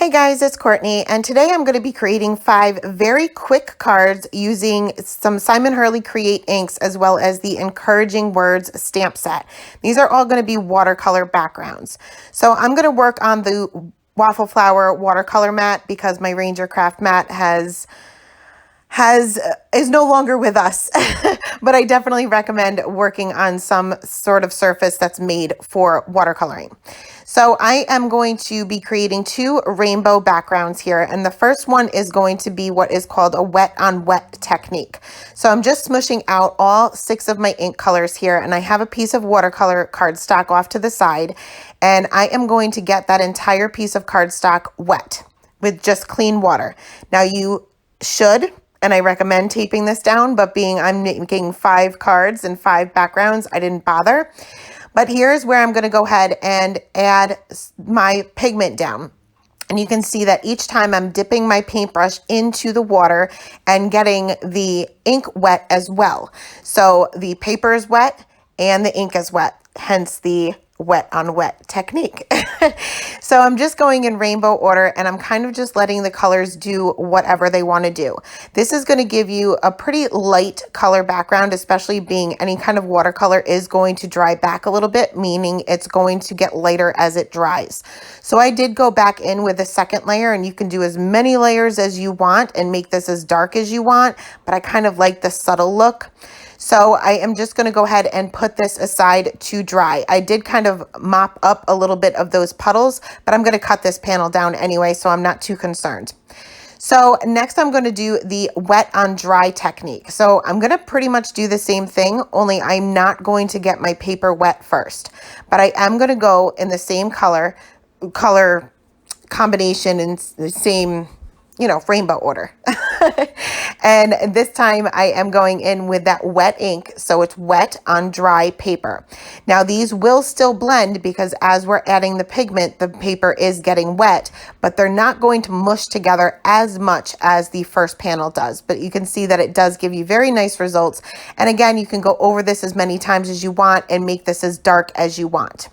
Hey guys, it's Courtney, and today I'm going to be creating 5 very quick cards using some Simon Hurley Create inks as well as the Encouraging Words stamp set. These are all going to be watercolor backgrounds. So I'm going to work on the Waffle Flower watercolor mat because my Ranger Craft mat is no longer with us, but I definitely recommend working on some sort of surface that's made for watercoloring. So I am going to be creating 2 rainbow backgrounds here, and the first one is going to be what is called a wet on wet technique. So I'm just smushing out all 6 of my ink colors here, and I have a piece of watercolor cardstock off to the side, and I am going to get that entire piece of cardstock wet with just clean water. Now you should, and I recommend taping this down, but being I'm making 5 cards and 5 backgrounds, I didn't bother. But here's where I'm going to go ahead and add my pigment down. And you can see that each time I'm dipping my paintbrush into the water and getting the ink wet as well. So the paper is wet and the ink is wet, hence the wet on wet technique. So I'm just going in rainbow order, and I'm kind of just letting the colors do whatever they want to do. This is going to give you a pretty light color background, especially being any kind of watercolor is going to dry back a little bit, meaning it's going to get lighter as it dries. So I did go back in with a second layer, and you can do as many layers as you want and make this as dark as you want, but I kind of like the subtle look. So I am just going to go ahead and put this aside to dry. I did kind of mop up a little bit of those puddles, but I'm going to cut this panel down anyway, so I'm not too concerned. So next I'm going to do the wet on dry technique. So I'm going to pretty much do the same thing, only I'm not going to get my paper wet first, but I am going to go in the same color combination and the same, rainbow order. And this time I am going in with that wet ink, so it's wet on dry paper. Now these will still blend because as we're adding the pigment, the paper is getting wet, but they're not going to mush together as much as the first panel does. But you can see that it does give you very nice results. And again, you can go over this as many times as you want and make this as dark as you want.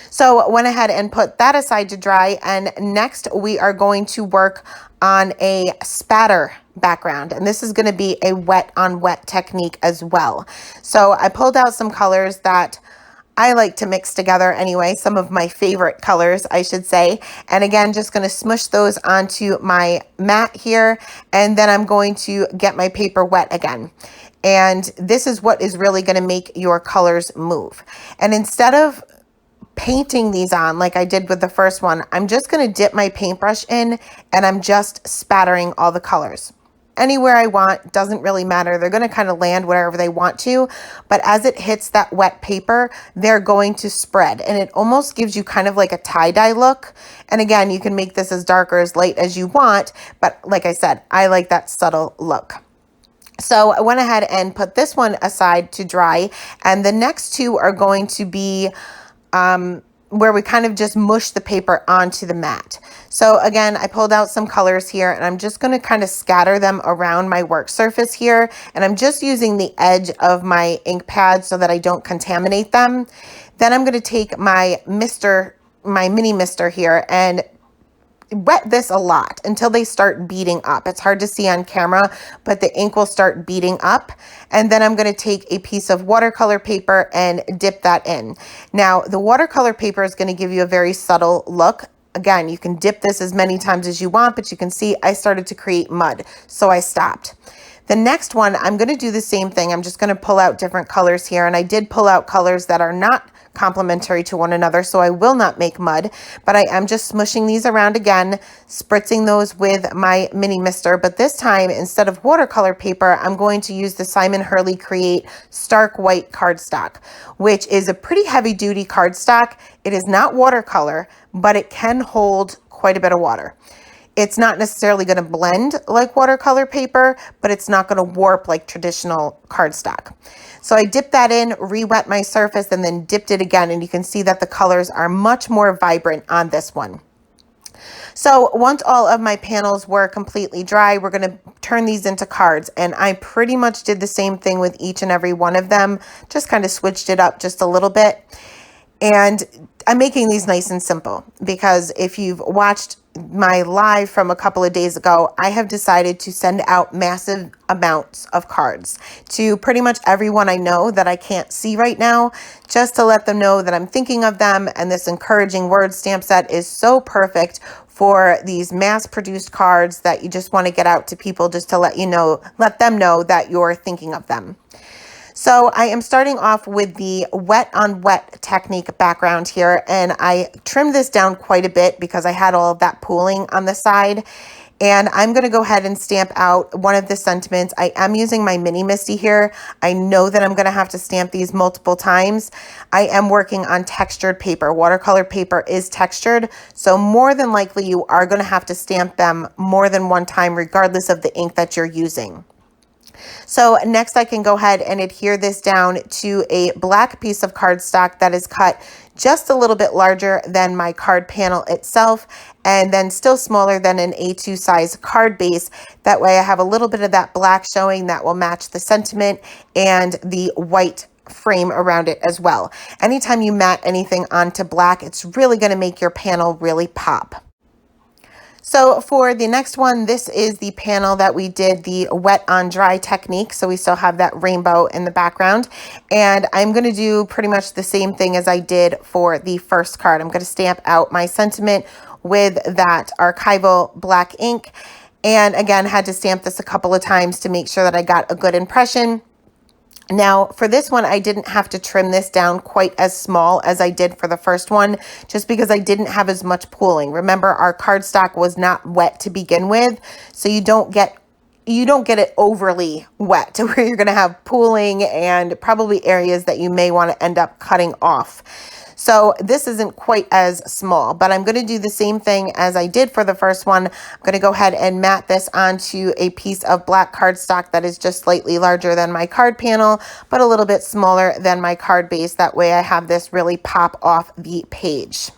So I went ahead and put that aside to dry, and next we are going to work on a spatter background, and this is going to be a wet on wet technique as well. So I pulled out some colors that I like to mix together anyway, some of my favorite colors, I should say. And again, just going to smush those onto my mat here, and then I'm going to get my paper wet again. And this is what is really going to make your colors move. And instead of painting these on like I did with the first one, I'm just going to dip my paintbrush in and I'm just spattering all the colors. Anywhere I want, doesn't really matter. They're going to kind of land wherever they want to, but as it hits that wet paper, they're going to spread, and it almost gives you kind of like a tie-dye look. And again, you can make this as dark or as light as you want, but like I said, I like that subtle look. So I went ahead and put this one aside to dry, and the next 2 are going to be where we kind of just mush the paper onto the mat. So again, I pulled out some colors here, and I'm just going to kind of scatter them around my work surface here. And I'm just using the edge of my ink pad so that I don't contaminate them. Then I'm going to take my mini mister here and wet this a lot until they start beading up. It's hard to see on camera, but the ink will start beading up. And then I'm going to take a piece of watercolor paper and dip that in. Now, the watercolor paper is going to give you a very subtle look. Again, you can dip this as many times as you want, but you can see I started to create mud, so I stopped. The next one, I'm going to do the same thing. I'm just going to pull out different colors here, and I did pull out colors that are not complementary to one another, so I will not make mud, but I am just smushing these around again, spritzing those with my mini mister. But this time, instead of watercolor paper, I'm going to use the Simon Hurley Create Stark White cardstock, which is a pretty heavy duty cardstock. It is not watercolor, but it can hold quite a bit of water. It's not necessarily going to blend like watercolor paper, but it's not going to warp like traditional cardstock. So I dipped that in, re-wet my surface, and then dipped it again, and you can see that the colors are much more vibrant on this one. So once all of my panels were completely dry, we're going to turn these into cards, and I pretty much did the same thing with each and every one of them, just kind of switched it up just a little bit. And I'm making these nice and simple because if you've watched my live from a couple of days ago, I have decided to send out massive amounts of cards to pretty much everyone I know that I can't see right now, just to let them know that I'm thinking of them. And this encouraging word stamp set is so perfect for these mass-produced cards that you just want to get out to people just to let them know that you're thinking of them. So I am starting off with the wet on wet technique background here, and I trimmed this down quite a bit because I had all of that pooling on the side. And I'm going to go ahead and stamp out one of the sentiments. I am using my mini Misty here. I know that I'm going to have to stamp these multiple times. I am working on textured paper. Watercolor paper is textured, so more than likely you are going to have to stamp them more than one time regardless of the ink that you're using. So next I can go ahead and adhere this down to a black piece of cardstock that is cut just a little bit larger than my card panel itself, and then still smaller than an A2 size card base. That way I have a little bit of that black showing that will match the sentiment and the white frame around it as well. Anytime you mat anything onto black, it's really going to make your panel really pop. So for the next one, this is the panel that we did the wet on dry technique. So we still have that rainbow in the background. And I'm going to do pretty much the same thing as I did for the first card. I'm going to stamp out my sentiment with that archival black ink. And again, had to stamp this a couple of times to make sure that I got a good impression. Now, for this one, I didn't have to trim this down quite as small as I did for the first one, just because I didn't have as much pooling. Remember, our cardstock was not wet to begin with, so you don't get it overly wet to where you're going to have pooling and probably areas that you may want to end up cutting off. So this isn't quite as small, but I'm going to do the same thing as I did for the first one. I'm going to go ahead and mat this onto a piece of black cardstock that is just slightly larger than my card panel, but a little bit smaller than my card base. That way I have this really pop off the page.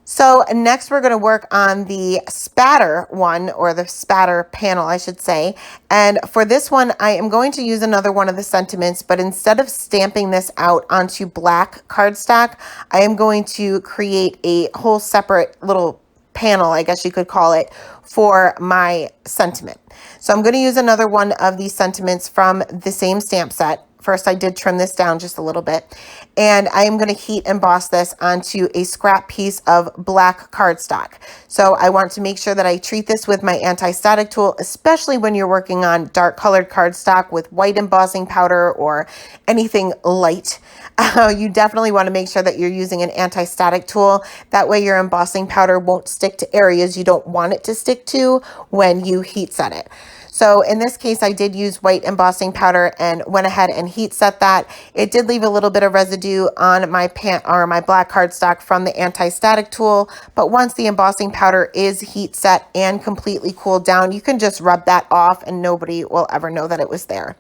So next we're going to work on the spatter one, or the spatter panel, I should say. And for this one, I am going to use another one of the sentiments, but instead of stamping this out onto black cardstock, I am going to create a whole separate little panel, I guess you could call it, for my sentiment. So I'm going to use another one of these sentiments from the same stamp set. First, I did trim this down just a little bit, and I am going to heat emboss this onto a scrap piece of black cardstock. So I want to make sure that I treat this with my anti-static tool, especially when you're working on dark colored cardstock with white embossing powder or anything light. You definitely want to make sure that you're using an anti-static tool. That way your embossing powder won't stick to areas you don't want it to stick to when you heat set it. So in this case, I did use white embossing powder and went ahead and heat set that. It did leave a little bit of residue on my my black cardstock from the anti-static tool, but once the embossing powder is heat set and completely cooled down, you can just rub that off and nobody will ever know that it was there.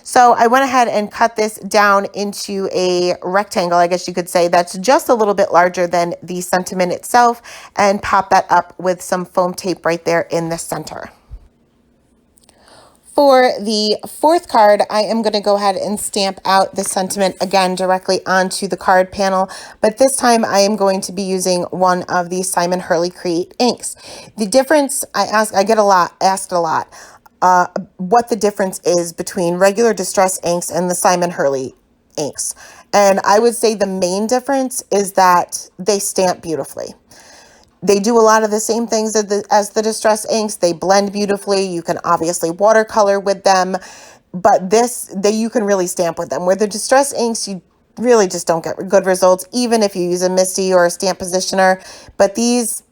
So I went ahead and cut this down into a rectangle, I guess you could say, that's just a little bit larger than the sentiment itself, and pop that up with some foam tape right there in the center. For the fourth card, I am going to go ahead and stamp out the sentiment again directly onto the card panel, but this time I am going to be using one of the Simon Hurley Create inks. The difference, I get asked a lot, what the difference is between regular distress inks and the Simon Hurley inks. And I would say the main difference is that they stamp beautifully. They do a lot of the same things as the distress inks. They blend beautifully. You can obviously watercolor with them, but you can really stamp with them. Where the distress inks, you really just don't get good results, even if you use a Misty or a stamp positioner. But these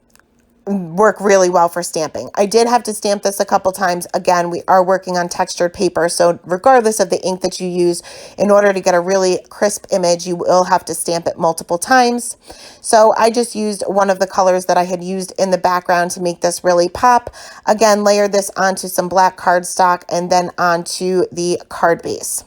work really well for stamping. I did have to stamp this a couple times. Again, we are working on textured paper, so regardless of the ink that you use, in order to get a really crisp image, you will have to stamp it multiple times. So I just used one of the colors that I had used in the background to make this really pop. Again, layered this onto some black cardstock and then onto the card base.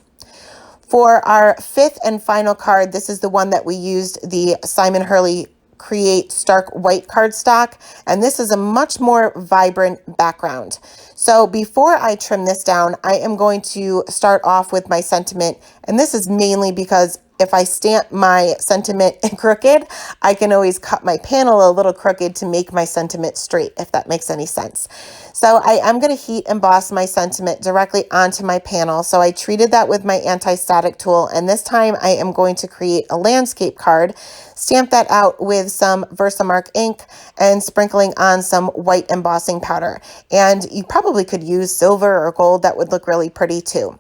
For our fifth and final card, this is the one that we used, the Simon Hurley Create Stark White cardstock, and this is a much more vibrant background. So before I trim this down, I am going to start off with my sentiment, and this is mainly because if I stamp my sentiment crooked, I can always cut my panel a little crooked to make my sentiment straight, if that makes any sense. So I am going to heat emboss my sentiment directly onto my panel. So I treated that with my anti-static tool, and this time I am going to create a landscape card, stamp that out with some Versamark ink and sprinkling on some white embossing powder. And you probably could use silver or gold, that would look really pretty too.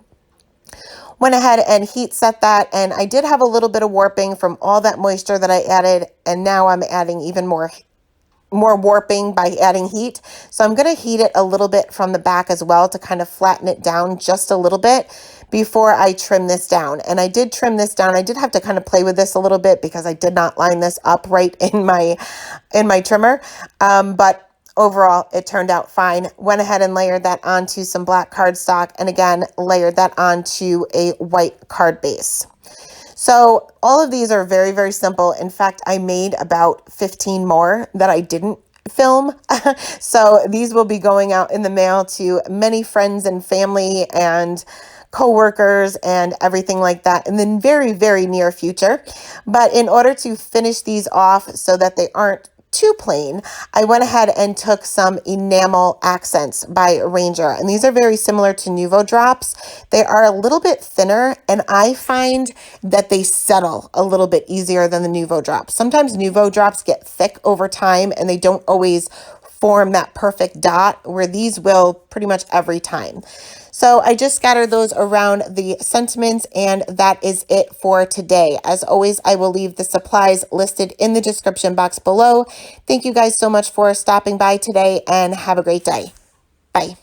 Went ahead and heat set that, and I did have a little bit of warping from all that moisture that I added, and now I'm adding even more warping by adding heat. So I'm going to heat it a little bit from the back as well to kind of flatten it down just a little bit before I trim this down. And I did trim this down. I did have to kind of play with this a little bit because I did not line this up right in my trimmer. But overall, it turned out fine. Went ahead and layered that onto some black cardstock, and again, layered that onto a white card base. So all of these are very, very simple. In fact, I made about 15 more that I didn't film. So these will be going out in the mail to many friends and family and co-workers and everything like that in the very, very near future. But in order to finish these off so that they aren't too plain, I went ahead and took some enamel accents by Ranger, and these are very similar to Nuvo drops. They are a little bit thinner, and I find that they settle a little bit easier than the Nuvo drops. Sometimes Nuvo drops get thick over time and they don't always form that perfect dot, where these will pretty much every time. So I just scattered those around the sentiments, and that is it for today. As always, I will leave the supplies listed in the description box below. Thank you guys so much for stopping by today, and have a great day. Bye.